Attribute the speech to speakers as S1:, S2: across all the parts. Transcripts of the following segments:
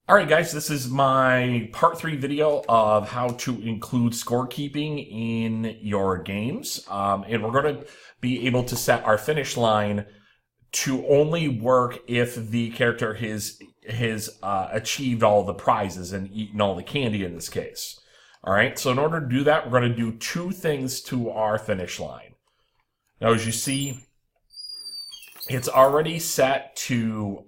S1: All right, guys, this is my part 3 video of how to include scorekeeping in your games. And we're going to be able to set our finish line to only work if the character has achieved all the prizes and eaten all the candy in this case. All right, so in order to do that, we're going to do two things to our finish line. Now, as you see, it's already set to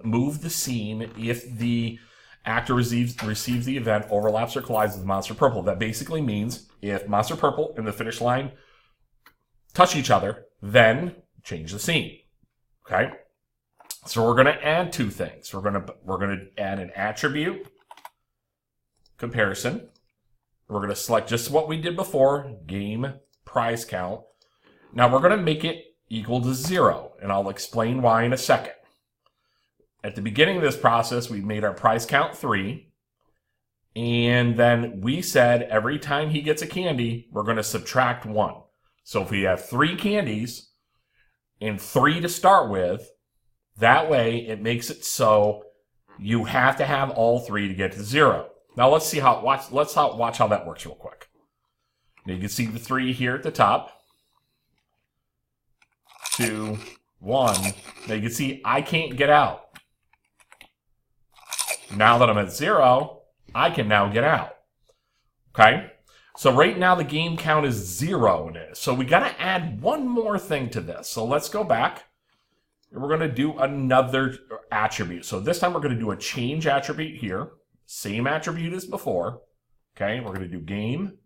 S1: move the scene if the actor receives the event, overlaps or collides with Monster Purple. That basically means if Monster Purple and the finish line touch each other, then change the scene. Okay? So we're going to add two things. We're going to add an attribute comparison. We're going to select just what we did before, game prize count. Now we're going to make it equal to 0, and I'll explain why in a second. At the beginning of this process, we made our prize count 3, and then we said every time he gets a candy, we're going to subtract 1. So if we have 3 candies and 3 to start with, that way it makes it so you have to have all 3 to get to 0. Now let's watch how that works real quick. Now you can see the 3 here at the top. 2, 1. Now you can see I can't get out. Now that I'm at 0, I can now get out. Okay? So right now the game count is 0 in it. So we got to add one more thing to this. So let's go back. And we're going to do another attribute. So this time we're going to do a change attribute here. Same attribute as before. Okay? We're going to do game.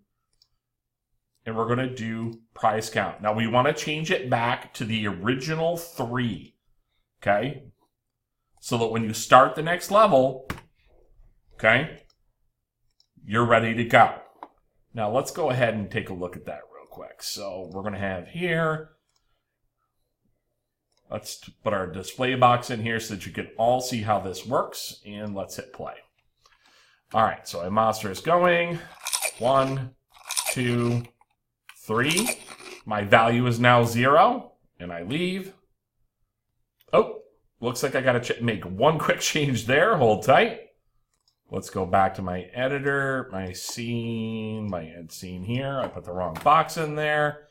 S1: And we're going to do prize count. Now, we want to change it back to the original 3. Okay? So that when you start the next level, okay, you're ready to go. Now, let's go ahead and take a look at that real quick. So we're going to have here, let's put our display box in here so that you can all see how this works. And let's hit play. All right, so a monster is going. 1, 2, 3. My value is now 0, and I leave. Oh, looks like I got to make one quick change there. Hold tight. Let's go back to my editor, my scene, my end scene here. I put the wrong box in there.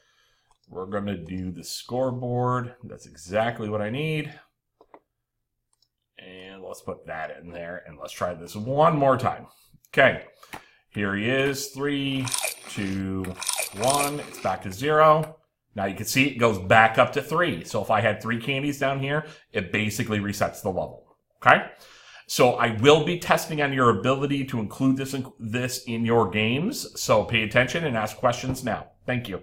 S1: We're going to do the scoreboard. That's exactly what I need. And let's put that in there, and let's try this one more time. Okay, here he is. 3, 2, 1. It's back to 0. Now you can see it goes back up to 3. So if I had 3 candies down here, it basically resets the level. Okay? So I will be testing on your ability to include this in your games. So pay attention and ask questions now. Thank you.